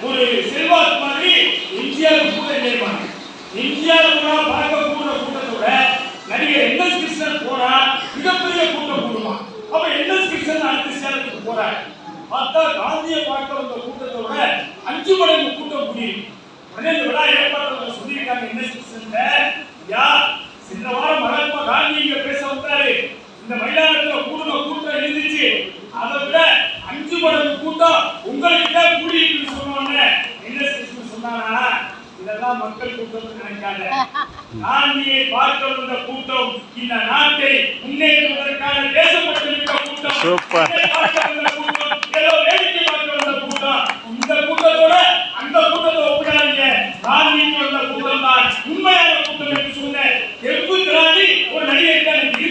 ஒரு செல்வாக்கு மாதிரி எம்ஜிஆர் கூட நினைப்பாங்க. எம்ஜிஆர் கூட பார்க்க கூட கூட்டத்தோட நடிகர் என்எஸ் கிருஷ்ணன் போனா மிகப்பெரிய கூட்டம் கூடுவான். அப்ப என்எஸ் கிருஷ்ணன் அடுத்த சேலத்துக்கு போறாரு. பார்த்தா காந்தியை பார்க்க வந்த கூட்டத்தோட 5 மடங்கு கூட்டம் கூடியிருக்கு. உடனே இந்த விழா ஏற்பாட்டாளர்கள் சொல்லியிருக்காங்க என்எஸ் கிருஷ்ணன், யா சின்ன வாரம் மகாத்மா காந்தி இங்க பேச வந்தாரு, இந்த மைதானத்துல கூட்டம் இருந்துச்சு, அதை விட 5 மடங்கு கூட்டம் உங்களுக்கு கூடியிருக்குன்னு சொன்னோன்னு என்எஸ் கிருஷ்ணன் சொன்னானா, இதெல்லாம் மக்கள் கூட்டம் நினைக்காத, காந்தியை பார்க்க வந்த கூட்டம் இந்த நாட்டை முன்னேற்றுவதற்கான தேசப்பட்டிருக்க கூட்டம், ஏதோ வேடிக்கை பார்க்க வந்த கூட்டம். இந்த கூட்டத்தோட அந்த கூட்டத்தை ஒப்பிடாதீங்க, காந்திக்கு வந்த கூட்டம் தான் உண்மையான கூட்டம் என்று சொன்ன எம்பு திராணி ஒரு நடிகை இருந்துச்சு.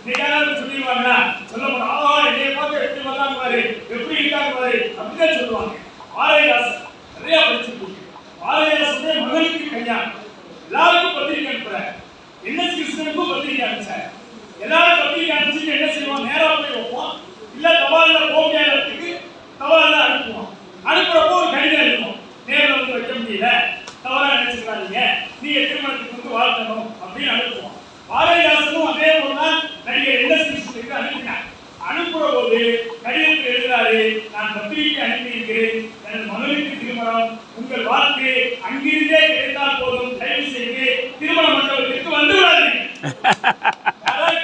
இன்னைக்கு சொல்லிடுவாங்களா, சொல்ல போனா என்னைய பார்க்க எப்படி வந்தாங்க பாரு, எப்படி இருக்காங்க பாரு அப்படின்னு சொல்லுவாங்க. பாரதிதாசன் நிறைய படிச்சிருக்கீங்க. பாரதிதாசனுடைய மகனுக்கு கல்யாணம், எல்லாருக்கும் பத்திரிகை அனுப்புறாரு. என்எஸ் கிருஷ்ணனுக்கும் பத்திரிகை அனுப்பிச்சாரு. எல்லாரும் பத்திரிகை அனுப்பிச்சு என்ன செய்வோம், நேரா போய் வைப்போம், இல்ல தபால்ல போகையாளருக்கு தபால்ல அனுப்புவோம். அனுப்புறப்போ ஒரு கடிதம் எழுதுவோம், நேரில் வந்து வைக்க முடியல, தவறா நினைச்சுக்காதீங்க, நீங்க திருமணத்துக்கு வந்து வாழ்த்தணும் அப்படின்னு அனுப்புவோம். பாரதிதாசனும் அதே போலதான் நடிகர் என்எஸ் கிருஷ்ணனுக்கு அனுப்பினார். அனுப்புற போது கடிதத்தில் எழுதுறாரு, நான் பத்திரிகை அனுப்பியிருக்கிறேன், எனது மகனுக்கு திருமணம், உங்கள் வாழ்க்கை அங்கிருந்தே கிடைத்தால் போதும், தயவு செய்து திருமண மண்டபத்திற்கு வந்து விடாதீங்க.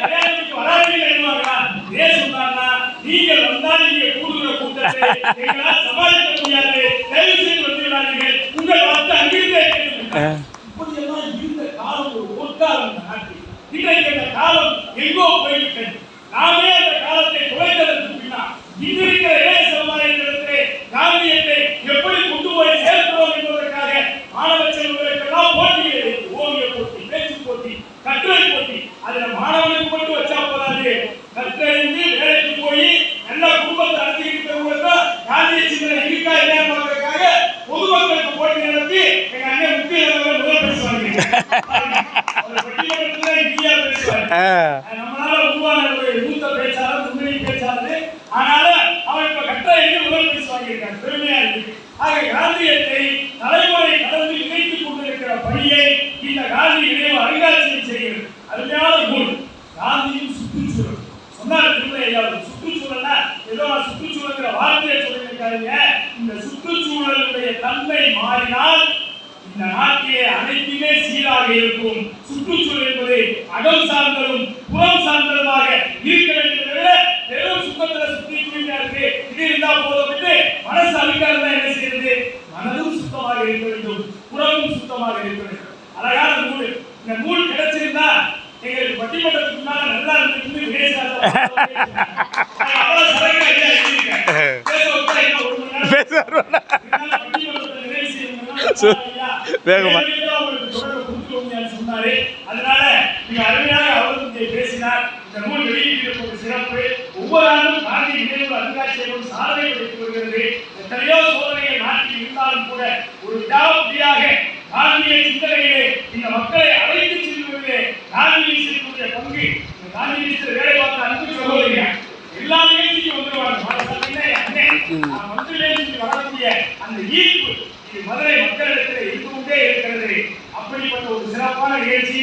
கல்யாணத்துக்கு வராதீங்க எழுதுவாங்களா, ஏன் சொன்னாங்கன்னா, நீங்கள் வந்தால் நீங்க கூடுகிற கூட்டத்தை எங்களால் சமாளிக்க முடியாது, தயவு செய்து வந்து விடாதீர்கள், உங்கள் வாழ்க்கை அங்கிருந்தே கிடைக்கும். இப்படியெல்லாம் இருந்த காலம் ஒரு பொற்காலம் நாட்டில். இன்றைக்கு அந்த காலம் எங்கோ போய்விட்டது. நாமே அந்த காலத்தை குறைத்ததற்கு பின்னால் இன்றிருக்கிற இளைய சமுதாயத்திலே காந்தியத்தை எப்படி கொண்டு போய் சேர்க்கிறோம் என்பதற்காக மாணவ செல்வங்களுக்கெல்லாம் போட்டிகளை வைத்து, ஓவிய போட்டி, பேச்சு போட்டி, கட்டுரை போட்டி, அதுல மாணவனுக்கு மட்டும் வச்சா போதாது, கற்றறிந்து வேலைக்கு போய் நல்ல குடும்பத்தை நடத்திக்கிட்டு காந்திய சிந்தனை இருக்கா இல்லையா பார்க்கறதுக்காக பொதுமக்களுக்கு போட்டி நடத்தி எங்க அண்ணன் முக்கிய முதல் பேசுவாங்க. நம்மளால உருவான மூத்த பேச்சாளர், முன்னணி பேச்சாளர், ஆனால அவன் இப்ப கட்டாயம் முதல் பேச்சு வாங்கியிருக்கான், பெருமையா இருக்கு. ஆக காந்தியத்தை தலைமுறை கடந்து இணைத்துக் கொண்டிருக்கிற பணியை இந்த காந்தி நினைவு அருங்காட்சியகம் செய்கிறது. அருமையான நூல் காந்தியின் சுற்றுச்சூழல். சொன்னார் திருமலை ஐயா, சுற்றுச்சூழல்னா ஏதோ சுற்றுச்சூழல் வார்த்தையை சொல்லியிருக்காங்க. இந்த சுற்றுச்சூழலுடைய தன்மை மாறினால் இந்த நாட்டிலே அனைத்துமே சீராக இருக்கும். சுற்றுச்சூழல் என்பது அகம் சார்ந்ததும் புறம் சார்ந்ததுமாக இருக்க வேண்டியதை வெறும் சுத்தத்துல சுத்தி இருக்கு, இது இருந்தா போதும், மனசு அழுக்கா இருந்தா என்ன செய்யறது, மனதும் சுத்தமாக இருக்க வேண்டும், புறமும் சுத்தமாக இருக்க வேண்டும். அழகான நூல். இந்த நூல் கிடைச்சிருந்தா எங்களுக்கு பட்டிமன்றத்துக்கு முன்னால நல்லா இருந்து பேசாத சொன்னாரு. அதனால மிக அருமையாக அவர்கள் பேசினார். இந்த நூல் வெளியிட்டிருப்பது சிறப்பு. ஒவ்வொரு ஆண்டும் காந்தி நினைவு அருங்காட்சியகம் சாதனை படைத்து வருகிறது. எத்தனையோ சோதனைகள் நாட்டில் இருந்தாலும் கூட ஒரு விடாப்பிடியாக காந்திய சிந்தனையிலே இந்த மக்களை அழைத்து செல்வதிலே காந்தி செய்யக்கூடிய பங்கு. காந்தி வேலை பார்த்த அன்பு சகோதரிங்க எல்லா நிகழ்ச்சிக்கும் வந்துருவாங்க. மந்திரிலேருந்து வரக்கூடிய அந்த ஈர்ப்பு இது மதுரை மக்களிடத்தில் இருந்து கொண்டே இருக்கிறது. அப்படிப்பட்ட ஒரு சிறப்பான நிகழ்ச்சி